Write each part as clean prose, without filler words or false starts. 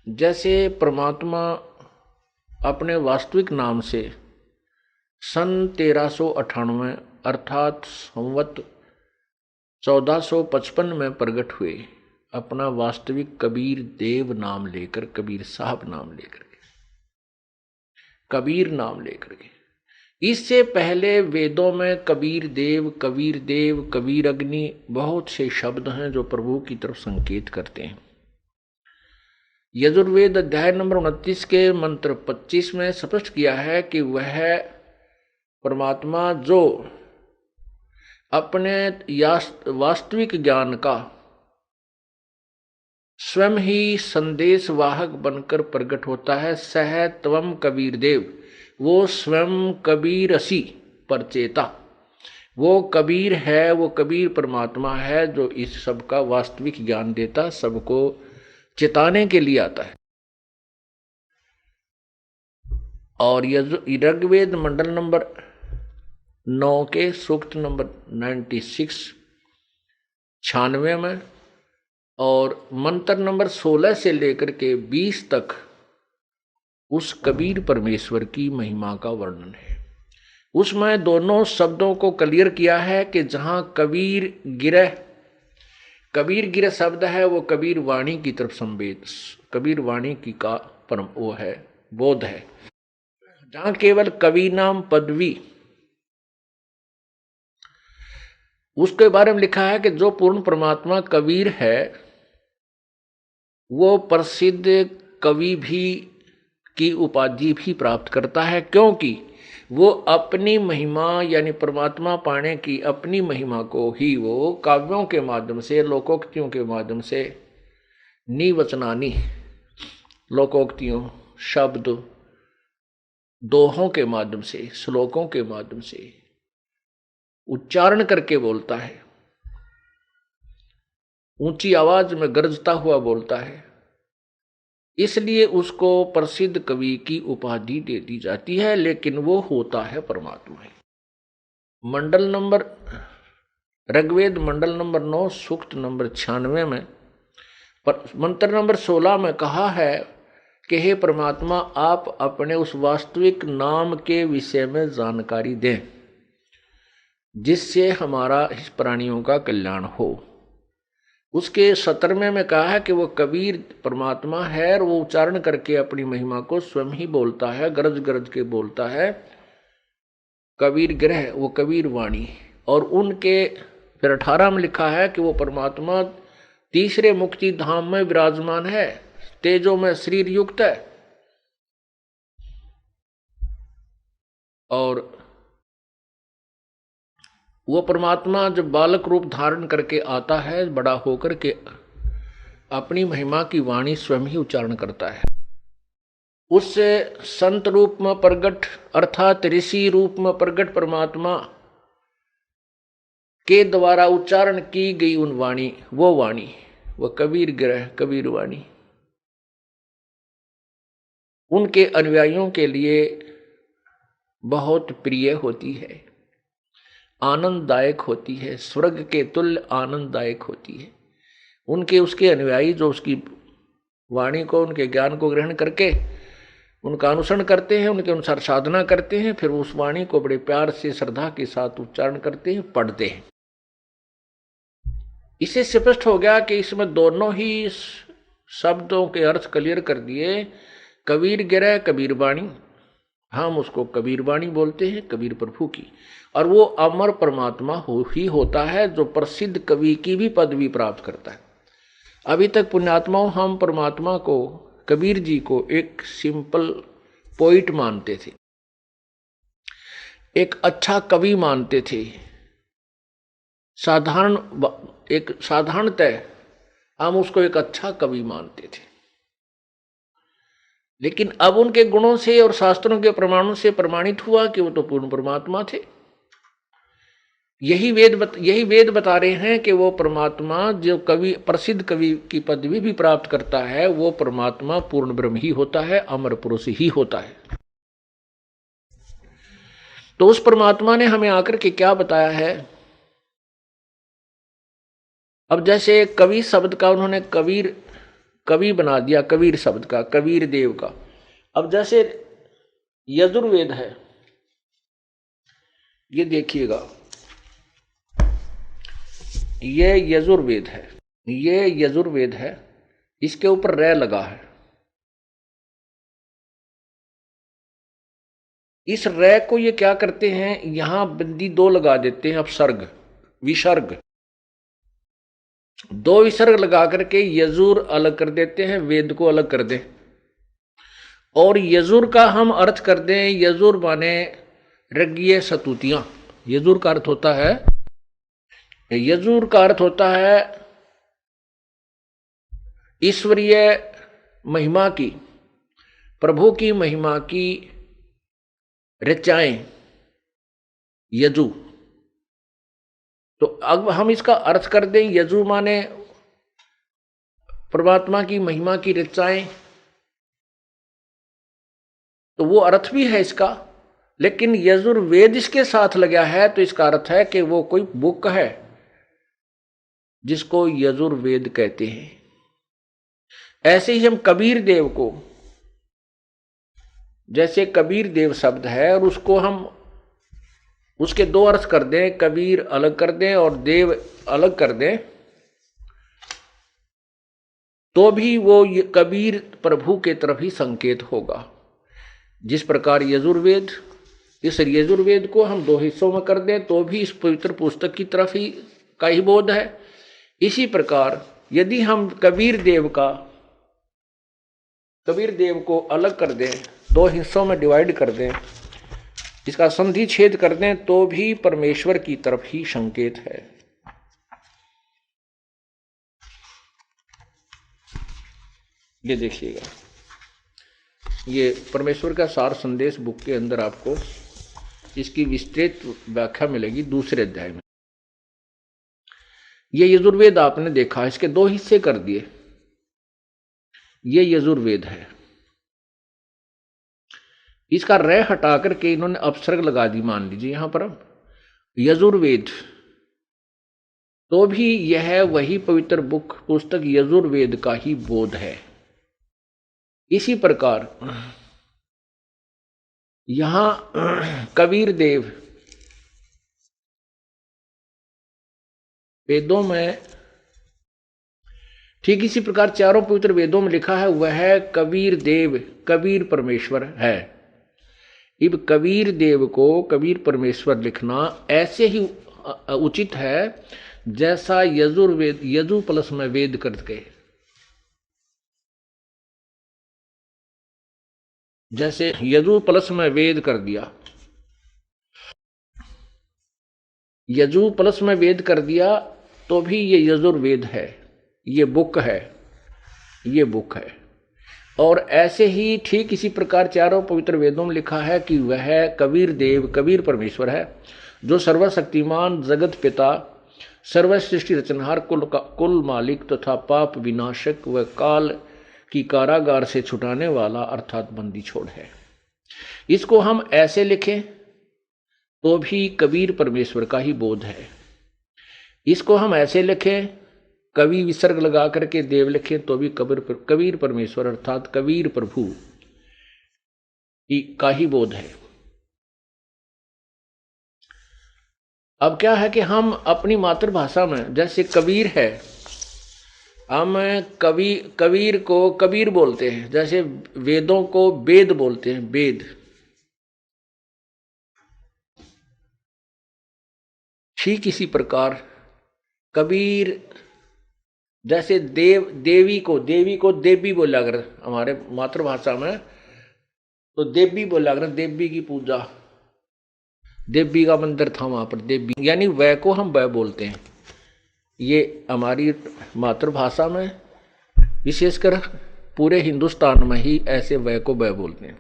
जैसे परमात्मा अपने वास्तविक नाम से सन 1398 अर्थात संवत 1455 में प्रकट हुए, अपना वास्तविक कबीर देव नाम लेकर, कबीर साहब नाम लेकर के, कबीर नाम लेकर के। इससे पहले वेदों में कबीर देव, कबीर अग्नि बहुत से शब्द हैं जो प्रभु की तरफ संकेत करते हैं। यजुर्वेद अध्याय नंबर 29 के मंत्र 25 में स्पष्ट किया है कि वह परमात्मा जो अपने वास्तविक ज्ञान का स्वयं ही संदेश वाहक बनकर प्रकट होता है, सह त्वम कबीर देव, वो स्वयं कबीर असी परचेता, वो कबीर है, वो कबीर परमात्मा है जो इस सब का वास्तविक ज्ञान देता, सबको चेताने के लिए आता है। और ऋग्वेद मंडल नंबर 9 के सूक्त नंबर 96 96 में और मंत्र नंबर 16 से लेकर के 20 तक उस कबीर परमेश्वर की महिमा का वर्णन है। उसमें दोनों शब्दों को क्लियर किया है कि जहां कबीर गिरह शब्द है वो कबीर वाणी की तरफ संवेद, कबीर वाणी की का परम वो है, बोध है। जहां केवल कवि नाम पदवी, उसके बारे में लिखा है कि जो पूर्ण परमात्मा कबीर है वो प्रसिद्ध कवि भी की उपाधि भी प्राप्त करता है, क्योंकि वो अपनी महिमा यानी परमात्मा पाने की अपनी महिमा को ही वो काव्यों के माध्यम से, लोकोक्तियों के माध्यम से, निवचनानी लोकोक्तियों, शब्द, दोहों के माध्यम से, श्लोकों के माध्यम से उच्चारण करके बोलता है, ऊंची आवाज में गरजता हुआ बोलता है। इसलिए उसको प्रसिद्ध कवि की उपाधि दे दी जाती है, लेकिन वो होता है परमात्मा ही। मंडल नंबर ऋग्वेद मंडल नंबर 9 सूक्त नंबर 96 में मंत्र नंबर 16 में कहा है कि हे परमात्मा, आप अपने उस वास्तविक नाम के विषय में जानकारी दें जिससे हमारा इस प्राणियों का कल्याण हो। उसके 17वें में कहा है कि वो कबीर परमात्मा है और वो उच्चारण करके अपनी महिमा को स्वयं ही बोलता है, गरज गरज के बोलता है, कबीर ग्रह, वो कबीर वाणी। और उनके फिर 18 में लिखा है कि वो परमात्मा तीसरे मुक्ति धाम में विराजमान है, तेजो में शरीर युक्त है। और वो परमात्मा जब बालक रूप धारण करके आता है, बड़ा होकर के अपनी महिमा की वाणी स्वयं ही उच्चारण करता है। उससे संत रूप में प्रगट अर्थात ऋषि रूप में प्रगट परमात्मा के द्वारा उच्चारण की गई उन वाणी, वो कबीर ग्रह, कबीर वाणी उनके अनुयायियों के लिए बहुत प्रिय होती है, आनंददायक होती है, स्वर्ग के तुल्य आनंददायक होती है। उनके उसके अनुयायी जो उसकी वाणी को, उनके ज्ञान को ग्रहण करके उनका अनुसरण करते हैं, उनके अनुसार साधना करते हैं, फिर उस वाणी को बड़े प्यार से श्रद्धा के साथ उच्चारण करते हैं, पढ़ते हैं। इससे स्पष्ट हो गया कि इसमें दोनों ही शब्दों के अर्थ क्लियर कर दिए। कबीर गिरह, कबीर वाणी, हम उसको कबीर वाणी बोलते हैं, कबीर प्रभु की। और वो अमर परमात्मा ही होता है जो प्रसिद्ध कवि की भी पदवी प्राप्त करता है। अभी तक पुण्यात्माओं हम परमात्मा को, कबीर जी को एक सिंपल पोइट मानते थे, एक अच्छा कवि मानते थे, साधारणतः हम उसको एक अच्छा कवि मानते थे। लेकिन अब उनके गुणों से और शास्त्रों के प्रमाणों से प्रमाणित हुआ कि वो तो पूर्ण परमात्मा थे। यही वेद बता रहे हैं कि वो परमात्मा जो कवि, प्रसिद्ध कवि की पदवी भी प्राप्त करता है, वो परमात्मा पूर्ण ब्रह्म ही होता है, अमर पुरुष ही होता है। तो उस परमात्मा ने हमें आकर के क्या बताया है। अब जैसे कवि शब्द का उन्होंने कवि बना दिया कबीर शब्द का, कबीर देव का। अब जैसे यजुर्वेद है, ये देखिएगा, ये यजुर्वेद है, ये यजुर्वेद है, इसके ऊपर रै लगा है। इस रै को ये क्या करते हैं, यहां बिंदी दो लगा देते हैं, अपसर्ग विसर्ग, दो विसर्ग लगा करके यजुर अलग कर देते हैं, वेद को अलग कर दें। और यजुर का हम अर्थ कर दें, यजुर माने ऋग्य सतुतियां। यजुर का अर्थ होता है, यजुर का अर्थ होता है ईश्वरीय महिमा की, प्रभु की महिमा की ऋचाएं, यजु। तो अब हम इसका अर्थ कर दें, यजु माने परमात्मा की महिमा की ऋचाएं, तो वो अर्थ भी है इसका। लेकिन यजुर्वेद इसके साथ लगा है, तो इसका अर्थ है कि वो कोई बुक है जिसको यजुर्वेद कहते हैं। ऐसे ही हम कबीर देव को, जैसे कबीर देव शब्द है और उसको हम उसके दो अर्थ कर दें, कबीर अलग कर दें और देव अलग कर दें, तो भी वो कबीर प्रभु के तरफ ही संकेत होगा। जिस प्रकार यजुर्वेद, इस यजुर्वेद को हम दो हिस्सों में कर दें तो भी इस पवित्र पुस्तक की तरफ ही का ही बोध है। इसी प्रकार यदि हम कबीर देव को अलग कर दें, दो हिस्सों में डिवाइड कर दें, इसका संधि छेद कर दें, तो भी परमेश्वर की तरफ ही संकेत है। ये देखिएगा, ये परमेश्वर का सार संदेश बुक के अंदर आपको इसकी विस्तृत व्याख्या मिलेगी दूसरे अध्याय में। ये यजुर्वेद आपने देखा, इसके दो हिस्से कर दिए, ये यजुर्वेद है। इसका रै हटा करके इन्होंने अपसर्ग लगा दी, मान लीजिए यहां पर यजुर्वेद, तो भी यह वही पवित्र पुस्तक यजुर्वेद का ही बोध है। इसी प्रकार यहां कबीर देव वेदों में, ठीक इसी प्रकार चारों पवित्र वेदों में लिखा है, वह है कबीर देव, कबीर परमेश्वर है। इब कबीर देव को कबीर परमेश्वर लिखना ऐसे ही उचित है जैसा यजुर्वेद, यजु प्लस में वेद करके, जैसे यजु प्लस में वेद कर दिया, यजु प्लस में वेद कर दिया, तो भी ये यजुर्वेद है, ये बुक है, ये बुक है। और ऐसे ही ठीक इसी प्रकार चारों पवित्र वेदों में लिखा है कि वह कबीर देव, कबीर परमेश्वर है, जो सर्वशक्तिमान, जगत पिता, सर्वसृष्टि रचनहार, कुल मालिक तथा पाप विनाशक व काल की कारागार से छुटाने वाला अर्थात बंदी छोड़ है। इसको हम ऐसे लिखें तो भी कबीर परमेश्वर का ही बोध है। इसको हम ऐसे लिखें, कवि विसर्ग लगा करके देव लिखें, तो भी कबीर परमेश्वर अर्थात कबीर प्रभु का ही बोध है। अब क्या है कि हम अपनी मातृभाषा में, जैसे कबीर है, हम कबीर को कबीर बोलते हैं, जैसे वेदों को वेद बोलते हैं, वेद। ठीक इसी प्रकार कबीर, जैसे देवी को देवी बोला कर, हमारे मातृभाषा में तो देवी बोला कर, देवी की पूजा, देवी का मंदिर था वहां पर, देवी यानी वह को हम वह बोलते हैं। ये हमारी मातृभाषा में, विशेषकर पूरे हिंदुस्तान में ही ऐसे वह को वह बोलते हैं।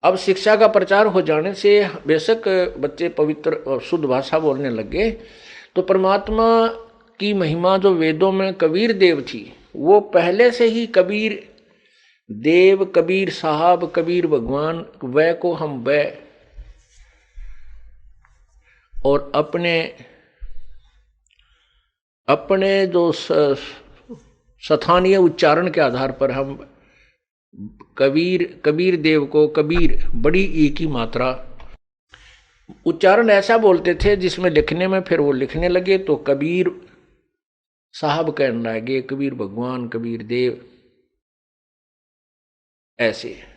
अब शिक्षा का प्रचार हो जाने से बेशक बच्चे पवित्र और शुद्ध भाषा बोलने लगे, तो परमात्मा की महिमा जो वेदों में कबीर देव थी, वो पहले से ही कबीर देव, कबीर साहब, कबीर भगवान, वह को हम वह, और अपने जो स्थानीय उच्चारण के आधार पर हम कबीर देव को कबीर बड़ी ई की मात्रा उच्चारण ऐसा बोलते थे जिसमें लिखने में फिर वो लिखने लगे तो कबीर साहब कहने लगे, कबीर भगवान, कबीर देव, ऐसे।